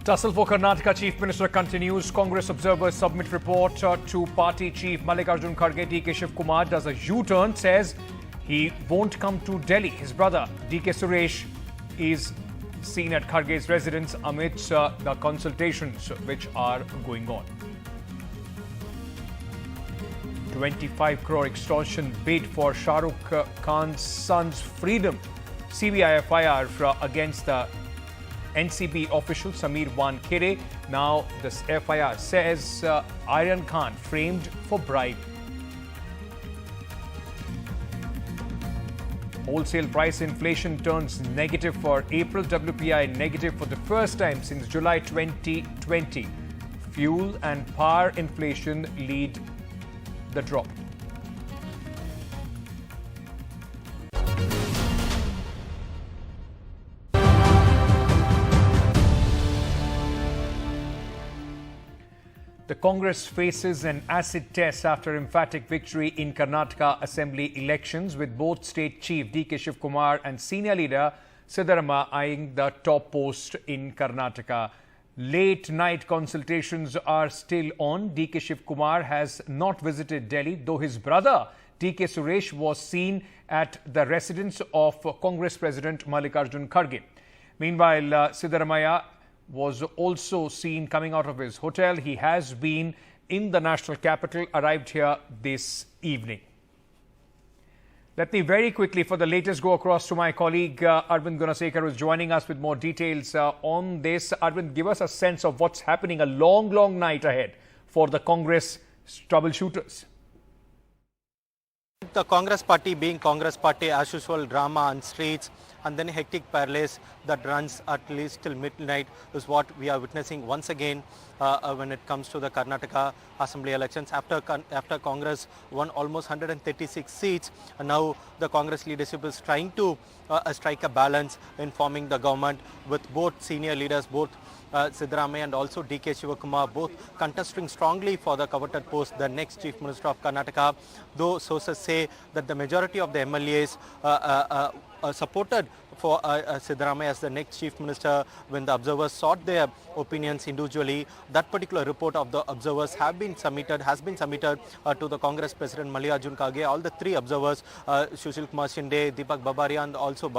Tussle for Karnataka Chief Minister continues. Congress observers submit report to party chief Mallikarjun Kharge. DK Shivakumar does a U-turn, says he won't come to Delhi. His brother DK Suresh is seen at Kharge's residence amidst the consultations which are going on. 25 crore extortion bid for Shah Rukh Khan's son's freedom. CBI FIR against the NCB official Samir Wankere. Now this FIR says Aryan Khan framed for bribe. Wholesale price inflation turns negative for April. WPI negative for the first time since July 2020. Fuel and power inflation lead the drop. The Congress faces an acid test after emphatic victory in Karnataka Assembly elections, with both state chief DK Shivakumar and senior leader Siddaramaiah eyeing the top post in Karnataka. Late night consultations are still on. DK Shivakumar has not visited Delhi, though his brother DK Suresh was seen at the residence of Congress President Mallikarjun Kharge. Meanwhile, Siddaramaiah was also seen coming out of his hotel. He has been in the national capital, arrived here this evening. Let me very quickly, for the latest, go across to my colleague Arvind Gunasekar, who is joining us with more details on this. Arvind, give us a sense of what's happening. A long night ahead for the Congress troubleshooters. The Congress party being Congress party, as usual, drama on streets and then hectic parleys that runs at least till midnight is what we are witnessing once again when it comes to the Karnataka Assembly elections. After Congress won almost 136 seats, and now the Congress leadership is trying to strike a balance in forming the government with both senior leaders, both Siddaramaiah and also DK Shivakumar, both contesting strongly for the coveted post, the next Chief Minister of Karnataka. Though sources say that the majority of the MLAs supported for Siddaramaiah as the next Chief Minister when the observers sought their opinions individually. That particular report of the observers has been submitted to the Congress President Mallikarjun Kharge. All the three observers, Sushil Kumar Shinde, Deepak Bavaria and also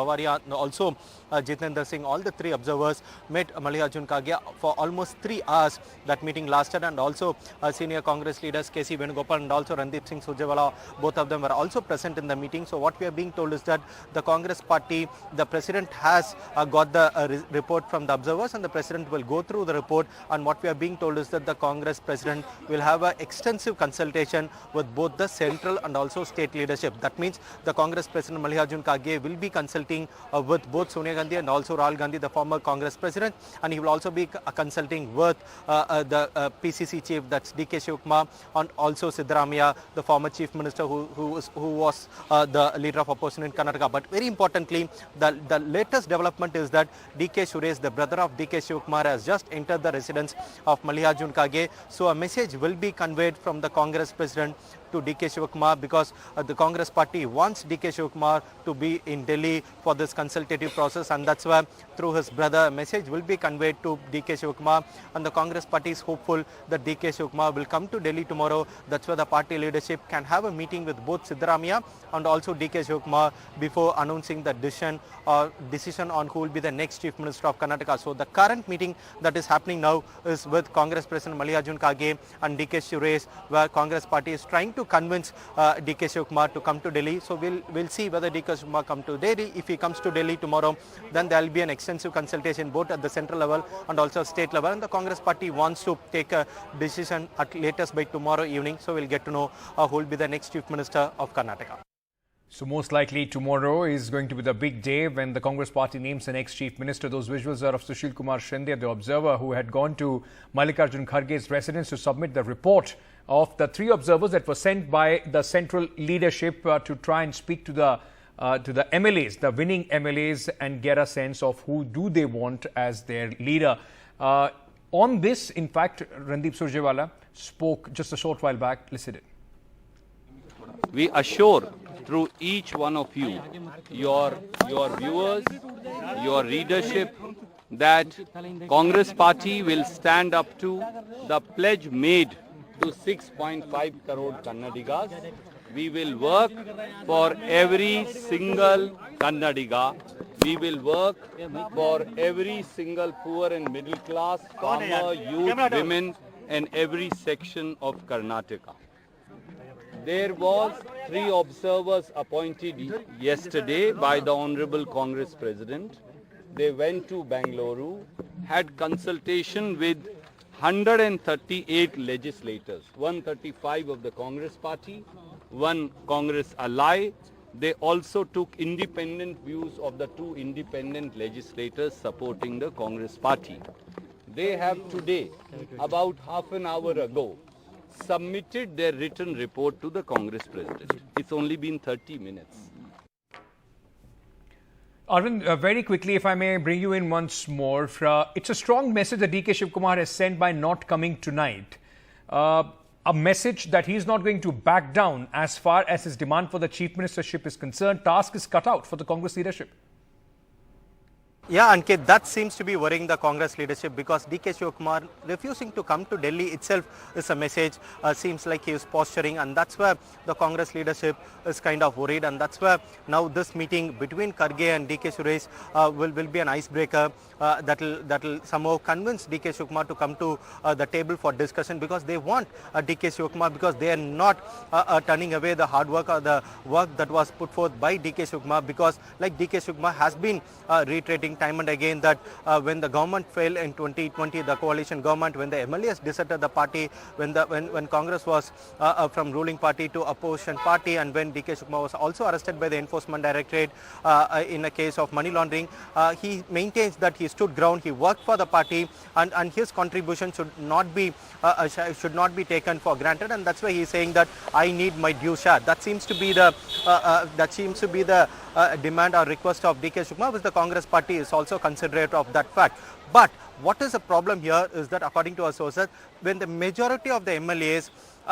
Jitendra Singh, all the three observers met Mallikarjun Kharge for almost 3 hours. That meeting lasted, and also senior Congress leaders KC Venugopal and also Randeep Singh Surjewala, both of them were also present in the meeting. So what we are being told is that the Congress party, the president has got the report from the observers, and the president will go through the report. And what we are being told is that the Congress president will have an extensive consultation with both the central and also state leadership. That means the Congress president Mallikarjun Kharge will be consulting with both Sonia Gandhi and also Rahul Gandhi, the former Congress president, and he will also be consulting with the PCC chief, that's DK Shivakumar, and also Siddaramaiah, the former chief minister who was the leader of opposition in Karnataka. But very importantly, the latest development is that DK Suresh, the brother of DK Shivakumar, has just entered the residence of Mallikarjun Kharge. So a message will be conveyed from the Congress president to DK Shivakumar, because the Congress party wants DK Shivakumar to be in Delhi for this consultative process, and that's why through his brother a message will be conveyed to DK Shivakumar, and the Congress party is hopeful that DK Shivakumar will come to Delhi tomorrow. That's where the party leadership can have a meeting with both Siddaramaiah and also DK Shivakumar before announcing the decision on who will be the next Chief Minister of Karnataka. So the current meeting that is happening now is with Congress President Mallikarjun Kharge and DK Suresh, where Congress party is trying to convince DK Shivakumar to come to Delhi. So we'll see whether DK Shivakumar come to Delhi. If he comes to Delhi tomorrow, then there will be an extensive consultation both at the central level and also state level. And the Congress party wants to take a decision at latest by tomorrow evening. So we'll get to know who will be the next Chief Minister of Karnataka. So most likely tomorrow is going to be the big day when the Congress party names the next Chief Minister. Those visuals are of Sushil Kumar Shinde, the observer, who had gone to Mallikarjun Kharge's residence to submit the report of the three observers that were sent by the central leadership to try and speak to the MLAs, the winning MLAs, and get a sense of who do they want as their leader. On this, in fact, Randeep Surjewala spoke just a short while back. Listen in. We assure through each one of you, your viewers, your readership, that Congress party will stand up to the pledge made to 6.5 crore Kannadigas. We will work for every single Kannadiga. We will work for every single poor and middle class, farmer, youth, women and every section of Karnataka. There was 3 observers appointed yesterday by the Honorable Congress President. They went to Bengaluru, had consultation with 138 legislators, 135 of the Congress party, 1 Congress ally. They also took independent views of the 2 independent legislators supporting the Congress party. They have today, about half an hour ago, submitted their written report to the Congress President. It's only been 30 minutes. Arvind, very quickly, if I may bring you in once more, it's a strong message that DK Shivakumar has sent by not coming tonight. A message that he's not going to back down as far as his demand for the chief ministership is concerned. Task is cut out for the Congress leadership. Yeah, Ankit, that seems to be worrying the Congress leadership because DK Shivakumar refusing to come to Delhi itself is a message. Seems like he is posturing, and that's where the Congress leadership is kind of worried, and that's where now this meeting between Kharge and DK Suresh will be an icebreaker that'll somehow convince DK Shivakumar to come to the table for discussion, because they want DK Shivakumar, because they are not turning away the hard work or the work that was put forth by DK Shivakumar, because like DK Shivakumar has been reiterating time and again that when the government failed in 2020, the coalition government, when the MLAs deserted the party, when Congress was from ruling party to opposition party, and when DK Shivakumar was also arrested by the Enforcement Directorate in a case of money laundering, he maintains that he stood ground, he worked for the party, and his contribution should not be taken for granted, and that's why he is saying that I need my due share. That seems to be the demand or request of DK Shivakumar, which the Congress party is also considerate of that fact. But what is the problem here is that, according to our sources, when the majority of the MLAs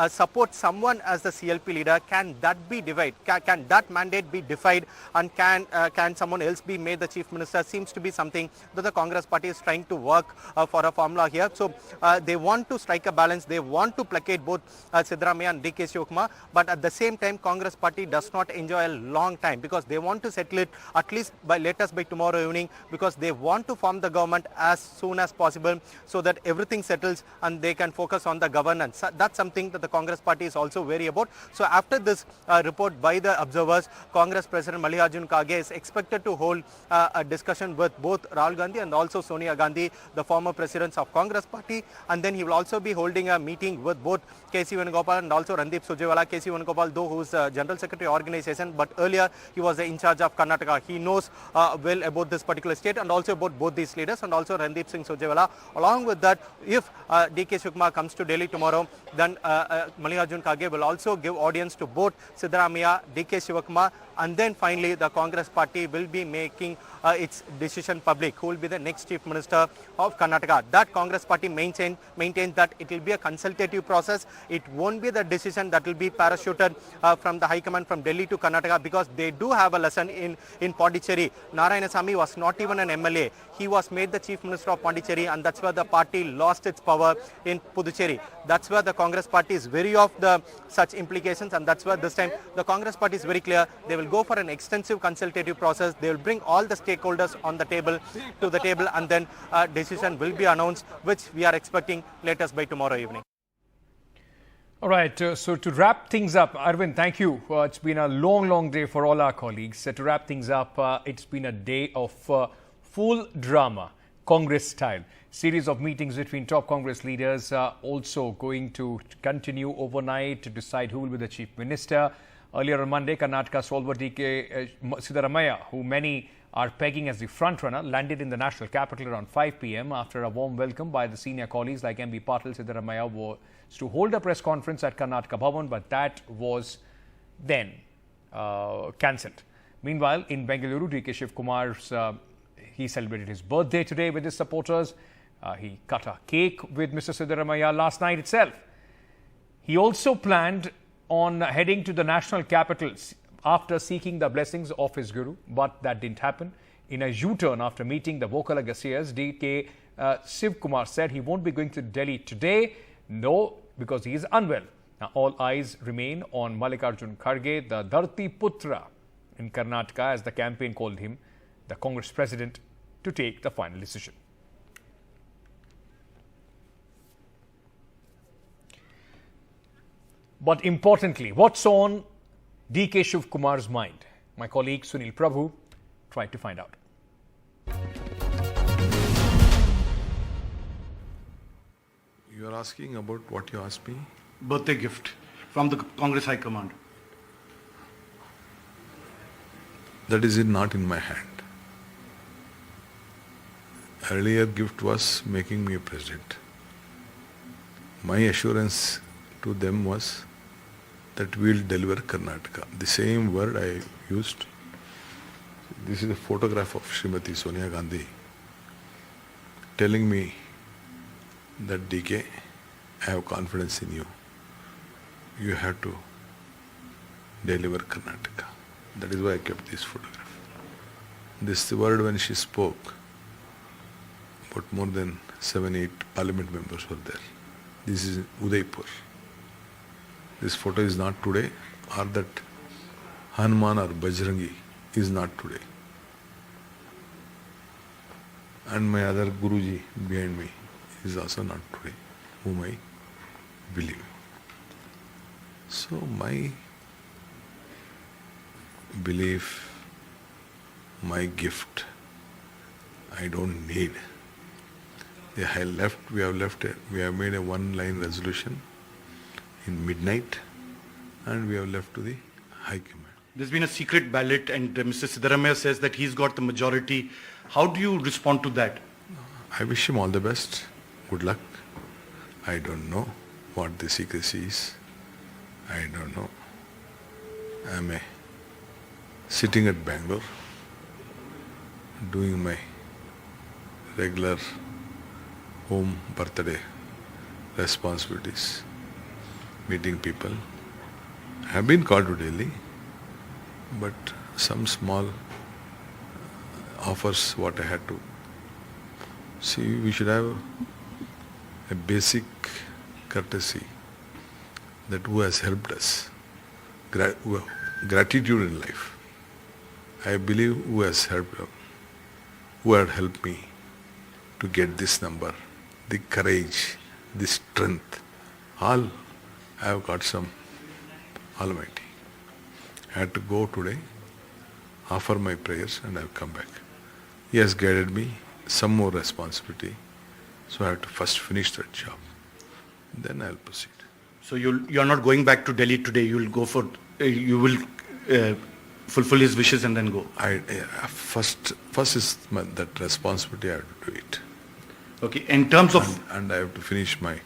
support someone as the CLP leader, can that be divided? Can that mandate be defied, and can someone else be made the chief minister? Seems to be something that the Congress party is trying to work for a formula here. So they want to strike a balance. They want to placate both Siddaramaiah and DK Shivakumar, but at the same time, Congress party does not enjoy a long time, because they want to settle it at least by latest by tomorrow evening, because they want to form the government as soon as possible so that everything settles and they can focus on the governance. That's something that the Congress party is also wary about. So after this report by the observers, Congress President Mallikarjun Kharge is expected to hold a discussion with both Rahul Gandhi and also Sonia Gandhi, the former presidents of Congress party, and then he will also be holding a meeting with both KC Venugopal and also Randeep Surjewala. KC Venugopal, though, who is General Secretary organization, but earlier he was in charge of Karnataka. He knows well about this particular state and also about both these leaders, and also Randeep Singh Surjewala. Along with that, if DK Shivakumar comes to Delhi tomorrow, then Mallikarjun Kharge will also give audience to both Siddaramaiah, DK Shivakumar, and then finally the Congress party will be making its decision public, who will be the next chief minister of Karnataka. That Congress party maintains that it will be a consultative process. It won't be the decision that will be parachuted from the High Command from Delhi to Karnataka, because they do have a lesson in Pondicherry. Narayanasamy was not even an MLA. He was made the chief minister of Pondicherry, and that's where the party lost its power in Puducherry. That's where the Congress party is wary of such implications, and that's where this time the Congress party is very clear. They will go for an extensive consultative process. They will bring all the stakeholders on the table and then a decision will be announced, which we are expecting latest by tomorrow evening. All right, so to wrap things up, Arvind, thank you. It's been a long day for all our colleagues. To wrap things up, it's been a day of full drama, Congress style. Series of meetings between top Congress leaders also going to continue overnight to decide who will be the chief minister. Earlier on Monday, Karnataka stalwart DK Siddaramaiah, who many are pegging as the front-runner, landed in the national capital around 5 p.m. after a warm welcome by the senior colleagues like MB Patil. Siddaramaiah was to hold a press conference at Karnataka Bhavan, but that was then cancelled. Meanwhile, in Bengaluru, DK Shivakumar's he celebrated his birthday today with his supporters. He cut a cake with Mr. Siddaramaiah last night itself. He also planned on heading to the national capital after seeking the blessings of his guru, but that didn't happen. In a U-turn after meeting the vocal Agassiz, DKS Shivakumar said he won't be going to Delhi today. No, because he is unwell. Now all eyes remain on Mallikarjun Kharge, the Dharti Putra in Karnataka, as the campaign called him, the Congress president, to take the final decision. But importantly, what's on DK Shivakumar's mind? My colleague Sunil Prabhu tried to find out. You are asking about what you asked me? Birthday gift from the Congress High Command. That is not in my hand. Earlier gift was making me a president. My assurance to them was that we will deliver Karnataka. The same word I used. This is a photograph of Srimati Sonia Gandhi telling me that DK, I have confidence in you. You have to deliver Karnataka. That is why I kept this photograph. This word when she spoke, but more than 7-8 parliament members were there. This is Udaipur. This photo is not today, or that Hanuman or Bajrangi is not today. And my other Guruji behind me is also not today, whom I believe. So my belief, my gift, I don't need. We have made a one-line resolution in midnight, and we have left to the High Command. There's been a secret ballot and Mr. Siddaramaiah says that he's got the majority. How do you respond to that? I wish him all the best. Good luck. I don't know what the secrecy is. I don't know. I'm sitting at Bangalore, doing my regular home birthday responsibilities, meeting people. I have been called to Delhi, but some small offers what I had to. See, we should have a basic courtesy that who has helped us, gratitude in life. I believe who had helped me to get this number, the courage, the strength, all I have got some Almighty. I had to go today, offer my prayers, and I have come back. He has guided me, some more responsibility, so I have to first finish that job. Then I'll proceed. So you're not going back to Delhi today. You will go for you will fulfill his wishes and then go. First is that responsibility. I have to do it. Okay. In terms of and I have to finish my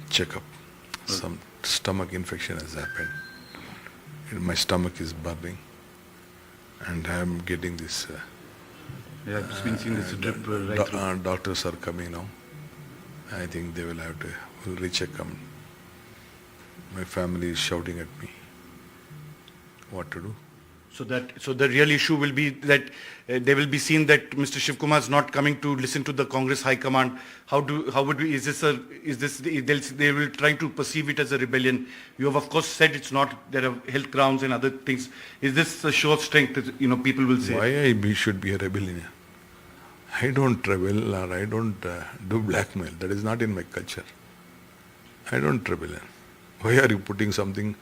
checkup. Okay. Some stomach infection has happened. My stomach is burning, and I am getting this. I've just been seeing this drip right through. Doctors are coming now. I think they will have to recheck. My family is shouting at me what to do. So the real issue will be that they will be seen that Mr. Shivakumar is not coming to listen to the Congress High Command. They will try to perceive it as a rebellion. You have of course said it's not. There are health grounds and other things. Is this a show of strength? People will say. Why I should be a rebellion? I don't rebel or I don't do blackmail. That is not in my culture. I don't rebel. Why are you putting something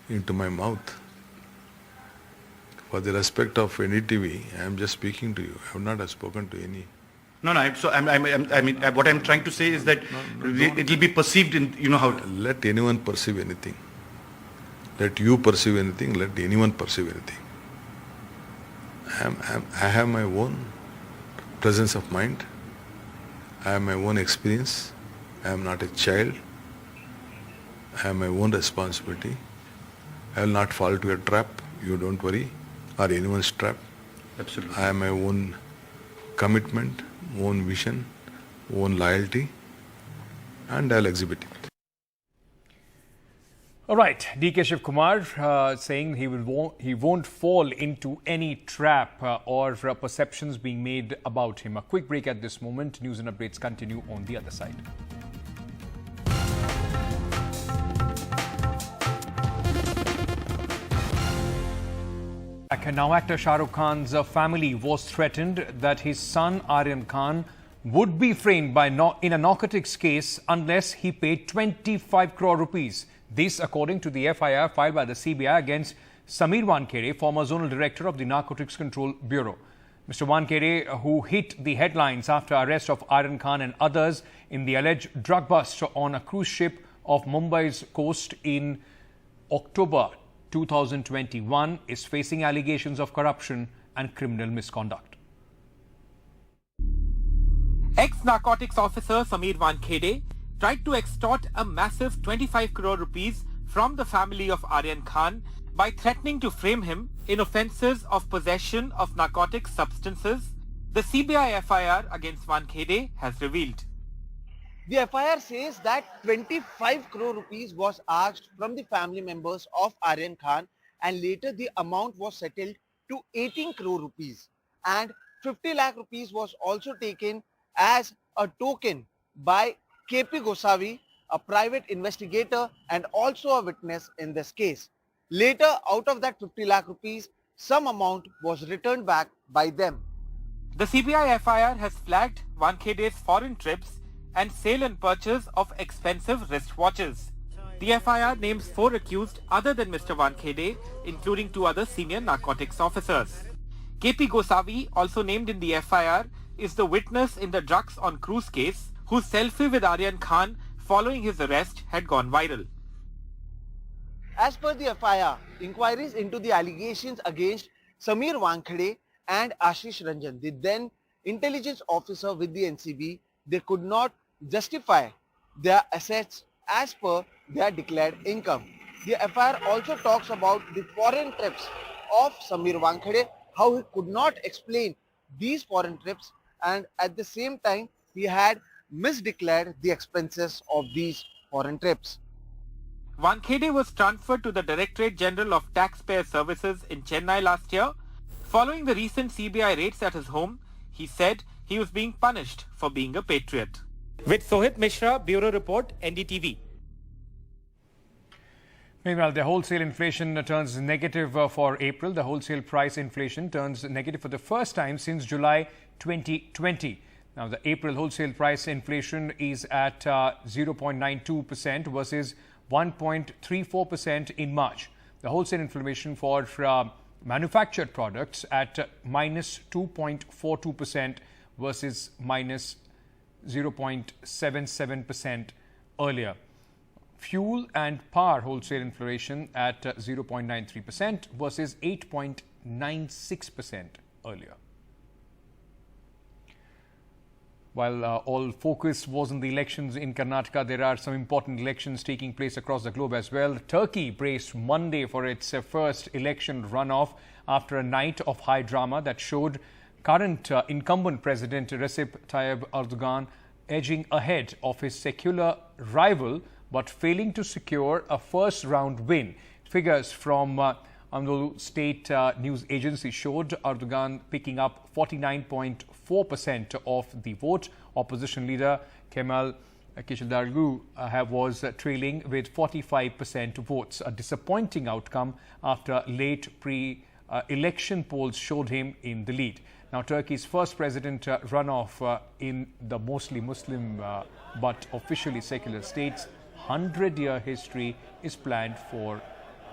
into my mouth? For the respect of NDTV, I am just speaking to you. I have not spoken to any. No. What I'm trying to say is that it will be perceived in how. Let anyone perceive anything. Let you perceive anything. Let anyone perceive anything. I have my own presence of mind. I have my own experience. I am not a child. I have my own responsibility. I will not fall to a trap. You don't worry. Or anyone's trap. Absolutely. I have my own commitment, own vision, own loyalty, and I'll exhibit it. All right, DK Shivakumar saying he won't fall into any trap or perceptions being made about him. A quick break at this moment. News and updates continue on the other side. Now, actor Shah Rukh Khan's family was threatened that his son Aryan Khan would be framed in a narcotics case unless he paid 25 crore rupees. This, according to the FIR filed by the CBI against Samir Wankhede, former zonal director of the Narcotics Control Bureau. Mr. Wankhede, who hit the headlines after arrest of Aryan Khan and others in the alleged drug bust on a cruise ship off Mumbai's coast in October 2021, is facing allegations of corruption and criminal misconduct. Ex-narcotics officer Samir Wankhede tried to extort a massive 25 crore rupees from the family of Aryan Khan by threatening to frame him in offences of possession of narcotic substances, the CBI FIR against Wankhede has revealed. The FIR says that 25 crore rupees was asked from the family members of Aryan Khan, and later the amount was settled to 18 crore rupees, and 50 lakh rupees was also taken as a token by KP Gosavi, a private investigator and also a witness in this case. Later, out of that 50 lakh rupees, some amount was returned back by them. The CBI FIR has flagged Wankhede's foreign trips and sale and purchase of expensive wristwatches. The FIR names 4 accused other than Mr. Wankhede, including 2 other senior narcotics officers. KP Gosavi, also named in the FIR, is the witness in the drugs on cruise case, whose selfie with Aryan Khan following his arrest had gone viral. As per the FIR, inquiries into the allegations against Samir Wankhede and Ashish Ranjan, the then intelligence officer with the NCB, they could not justify their assets as per their declared income. The FIR also talks about the foreign trips of Samir Wankhede, how he could not explain these foreign trips, and at the same time he had misdeclared the expenses of these foreign trips. Wankhede was transferred to the Directorate General of Taxpayer Services in Chennai last year. Following the recent CBI raids at his home, he said he was being punished for being a patriot. With Sohit Mishra, Bureau Report, NDTV. Meanwhile, the wholesale inflation turns negative for April. The wholesale price inflation turns negative for the first time since July 2020. Now, the April wholesale price inflation is at 0.92% versus 1.34% in March. The wholesale inflation for manufactured products at minus 2.42% versus minus 0.77% earlier. Fuel and power wholesale inflation at 0.93% versus 8.96% earlier. While all focus was on the elections in Karnataka, there are some important elections taking place across the globe as well. Turkey braced Monday for its first election runoff after a night of high drama that showed current incumbent President Recep Tayyip Erdogan edging ahead of his secular rival but failing to secure a first-round win. Figures from Anadolu State News Agency showed Erdogan picking up 49.4% of the vote. Opposition leader Kemal Kılıçdaroğlu was trailing with 45% votes. A disappointing outcome after late pre-election polls showed him in the lead. Now, Turkey's first president runoff in the mostly Muslim but officially secular state's 100-year history is planned for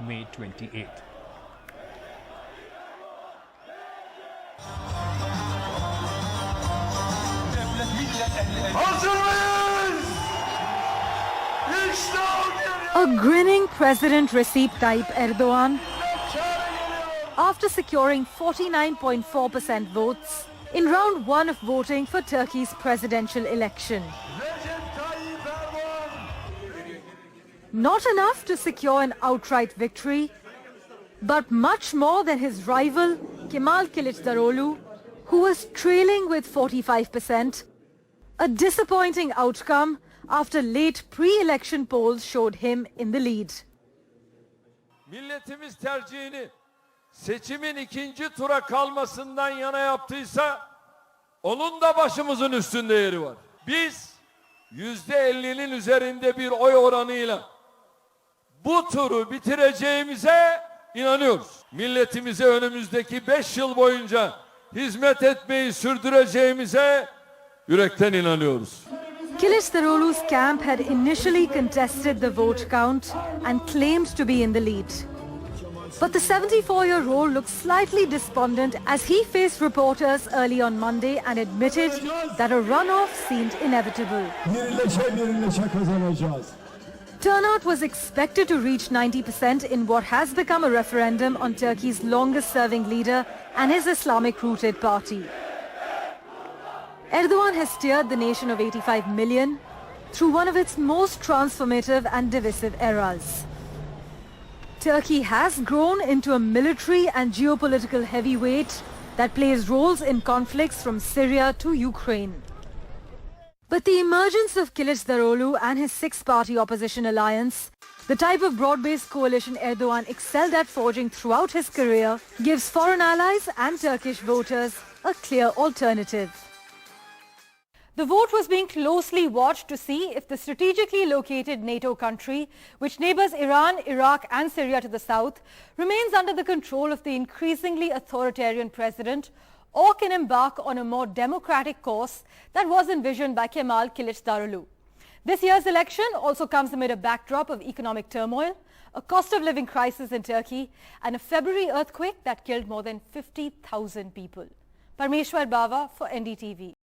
May 28th. A grinning President Recep Tayyip Erdogan, after securing 49.4% votes in round 1 of voting for Turkey's presidential election. Not enough to secure an outright victory, but much more than his rival Kemal Kılıçdaroğlu, who was trailing with 45%. A disappointing outcome after late pre-election polls showed him in the lead. milletimiz tercihini seçimin ikinci tura kalmasından yana yaptıysa onun da başımızın üstünde yeri var. Biz %50'nin üzerinde bir oy oranıyla bu turu bitireceğimize inanıyoruz. Milletimize önümüzdeki 5 yıl boyunca hizmet etmeyi sürdüreceğimize yürekten inanıyoruz. Kılıçdaroğlu's camp had initially contested the vote count and claimed to be in the lead. But the 74-year-old looked slightly despondent as he faced reporters early on Monday and admitted that a runoff seemed inevitable. Turnout was expected to reach 90% in what has become a referendum on Turkey's longest-serving leader and his Islamic-rooted party. Erdogan has steered the nation of 85 million through one of its most transformative and divisive eras. Turkey has grown into a military and geopolitical heavyweight that plays roles in conflicts from Syria to Ukraine. But the emergence of Kılıçdaroğlu and his six-party opposition alliance, the type of broad-based coalition Erdogan excelled at forging throughout his career, gives foreign allies and Turkish voters a clear alternative. The vote was being closely watched to see if the strategically located NATO country, which neighbors Iran, Iraq and Syria to the south, remains under the control of the increasingly authoritarian president or can embark on a more democratic course that was envisioned by Kemal Kılıçdaroğlu. This year's election also comes amid a backdrop of economic turmoil, a cost of living crisis in Turkey and a February earthquake that killed more than 50,000 people. Parmeshwar Bava for NDTV.